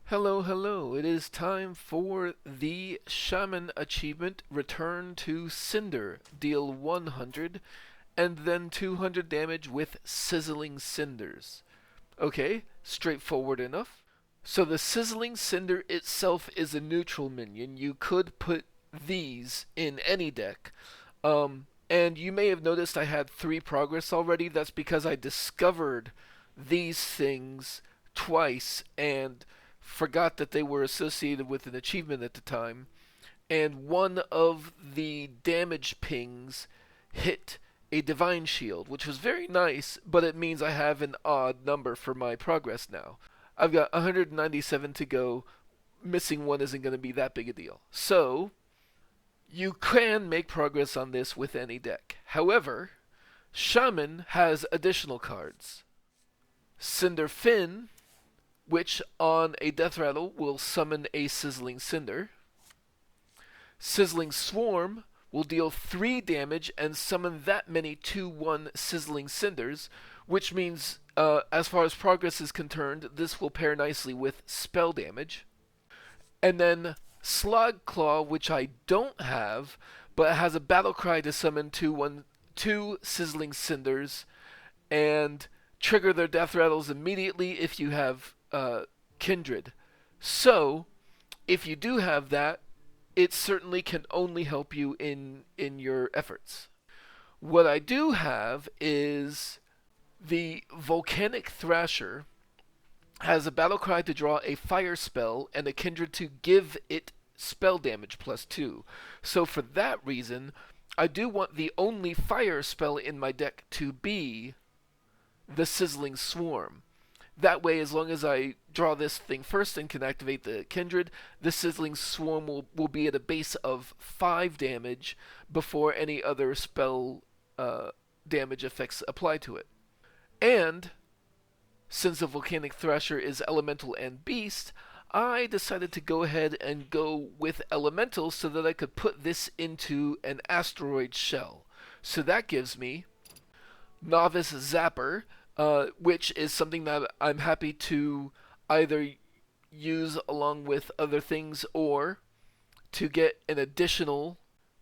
Hello, hello. It is time for the Shaman achievement. Return to Cinder. Deal 100 and then 200 damage with Sizzling Cinders. Okay, straightforward enough. So the Sizzling Cinder itself is a neutral minion. You could put these in any deck. And you may have noticed I had 3 progress already. That's because I discovered these things twice and forgot that they were associated with an achievement at the time. And one of the damage pings hit a divine shield, which was very nice, but it means I have an odd number for my progress now. I've got 197 to go. Missing one isn't going to be that big a deal. So, you can make progress on this with any deck. However, Shaman has additional cards. Cinderfin, which on a death rattle will summon a Sizzling Cinder. Sizzling Swarm will deal 3 damage and summon that many 2/1 Sizzling Cinders, which means, as far as progress is concerned, this will pair nicely with spell damage. And then Slog Claw, which I don't have, but has a battle cry to summon 2 Sizzling Cinders and trigger their death rattles immediately if you have Kindred. So, if you do have that, it certainly can only help you in your efforts. What I do have is the Volcanic Thrasher has a battle cry to draw a fire spell and a kindred to give it spell damage +2. So for that reason, I do want the only fire spell in my deck to be the Sizzling Swarm. That way, as long as I draw this thing first and can activate the kindred, the Sizzling Swarm will be at a base of 5 damage before any other spell damage effects apply to it. And since the Volcanic Thrasher is elemental and beast, I decided to go ahead and go with elemental so that I could put this into an asteroid shell. So that gives me Novice Zapper, which is something that I'm happy to either use along with other things or to get an additional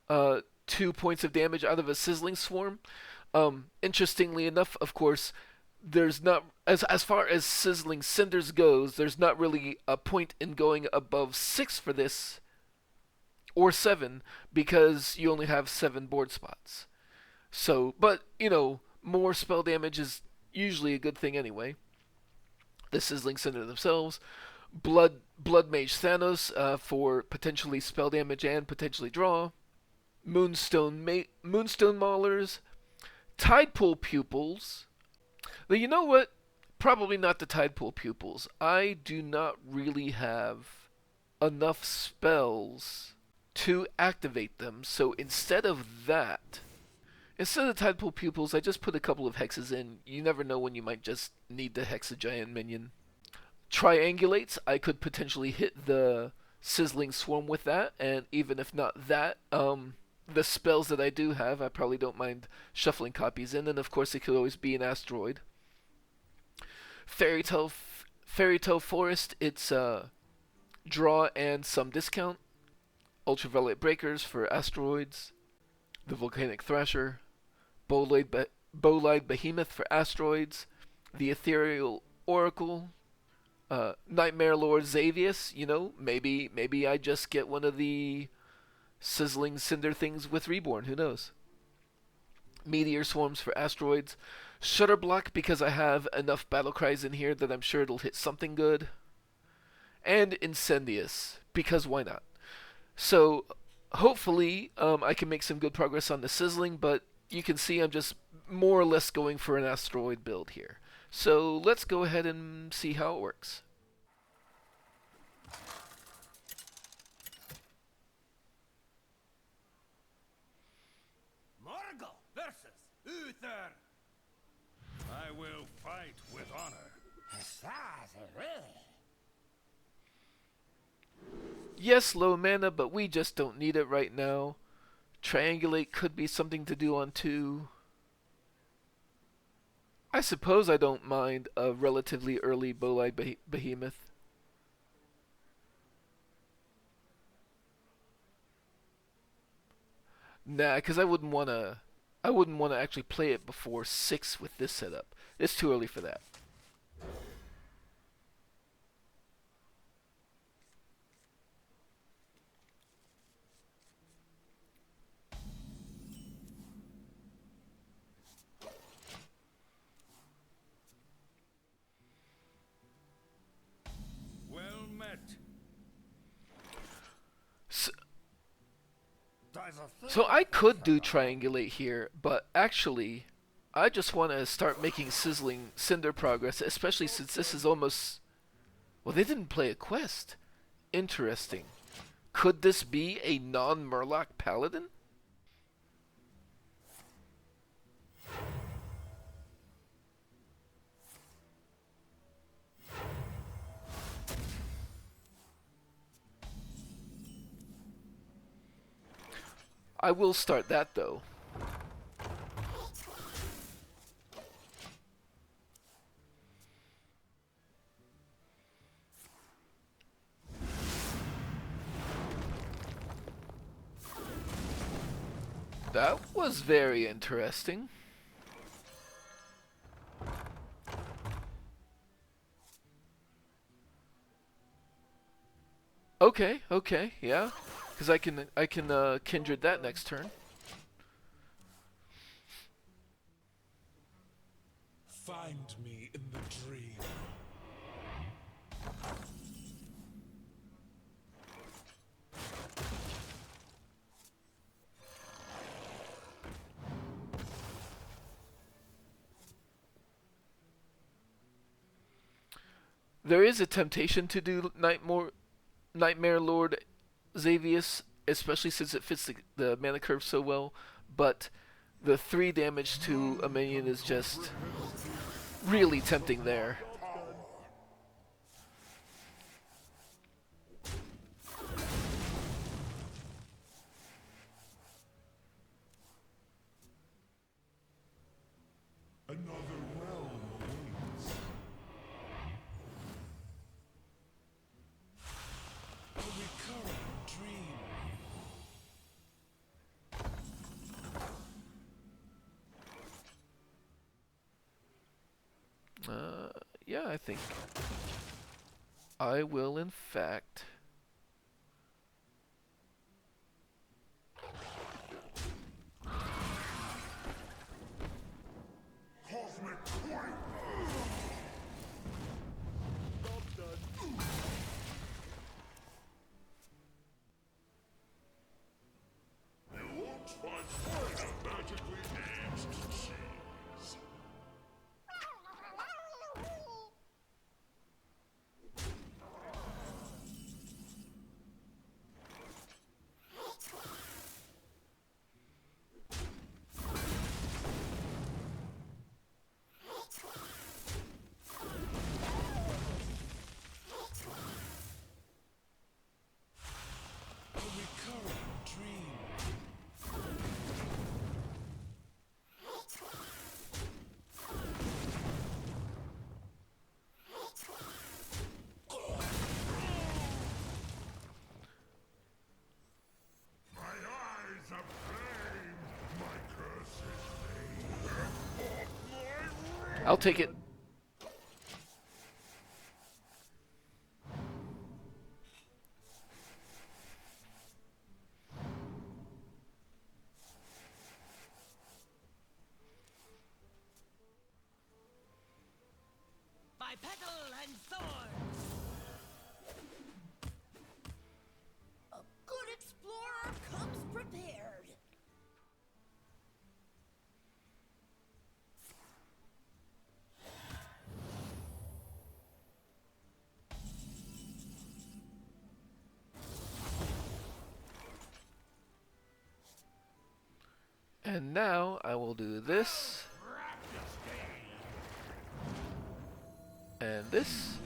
2 points of damage out of a Sizzling Swarm. Interestingly enough, of course, there's not, as far as Sizzling Cinders goes, there's not really a point in going above 6 for this, or 7, because you only have 7 board spots. So, but, more spell damage is usually a good thing anyway. The Sizzling Cinder themselves. Bloodmage Thalnos for potentially spell damage and potentially draw. Moonstone Maulers. Tidepool Pupils. Now, you know what? Probably not the Tidepool Pupils. I do not really have enough spells to activate them, so instead of Tidepool Pupils, I just put a couple of hexes in. You never know when you might just need to hex a giant minion. Triangulates, I could potentially hit the Sizzling Swarm with that, and even if not that, the spells that I do have, I probably don't mind shuffling copies in, and of course it could always be an asteroid. Fairy Tale Forest, it's draw and some discount. Ultraviolet Breakers for asteroids. The Volcanic Thrasher. Bolide Behemoth for asteroids. The Ethereal Oracle. Nightmare Lord Xavius, maybe I just get one of the Sizzling Cinder things with Reborn, who knows. Meteor Storms for asteroids. Shudderblock because I have enough battle cries in here that I'm sure it'll hit something good. And Incindius, because why not? So, hopefully, I can make some good progress on the Sizzling, but you can see I'm just more or less going for an asteroid build here. So, let's go ahead and see how it works. I will fight with honor. Yes, low mana, but we just don't need it right now. Triangulate could be something to do on 2. I suppose I don't mind a relatively early Bolide Behemoth. Nah, because I wouldn't want to. I wouldn't want to actually play it before 6 with this setup. It's too early for that. Well met. So I could do Triangulate here, but actually, I just want to start making Sizzling Cinder progress, especially since this is almost... Well, they didn't play a quest. Interesting. Could this be a non-Murloc Paladin? I will start that, though. That was very interesting. Okay, okay, yeah. Because I can kindred that next turn. Find me in the dream. There is a temptation to do Nightmare Lord Xavius, especially since it fits the mana curve so well, but the 3 damage to a minion is just really tempting there. Another realm awaits. A recurring dream. Yeah, I think I will in fact Cosmic Quake! You won't find fire magically aged cheese. A recurring dream. My eyes of flame, my curse is laid. I'll take it. By petal and sword. A good explorer comes prepared. And now I will do this. And this.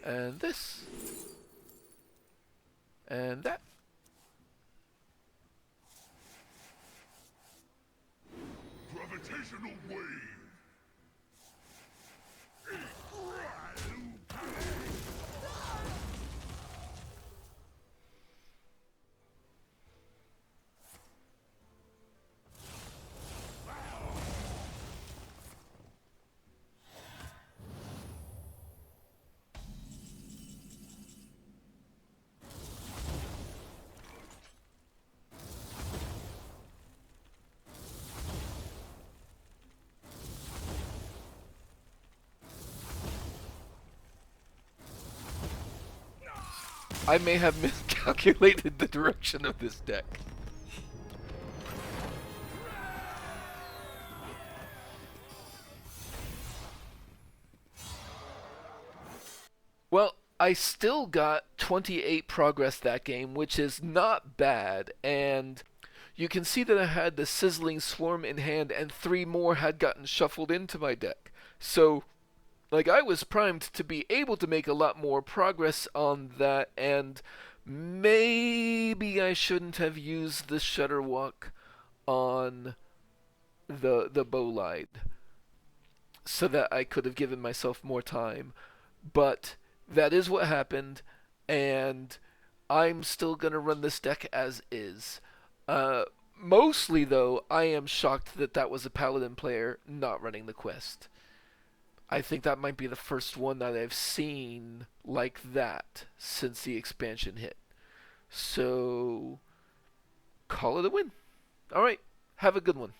And this. And that. Gravitational wave. I may have miscalculated the direction of this deck. Well, I still got 28 progress that game, which is not bad, and you can see that I had the Sizzling Swarm in hand, and 3 more had gotten shuffled into my deck. So, like, I was primed to be able to make a lot more progress on that, and maybe I shouldn't have used the Shudderblock on the Bolide, so that I could have given myself more time. But that is what happened, and I'm still gonna run this deck as is. Mostly though, I am shocked that that was a Paladin player not running the quest. I think that might be the first one that I've seen like that since the expansion hit. So, call it a win. Alright, have a good one.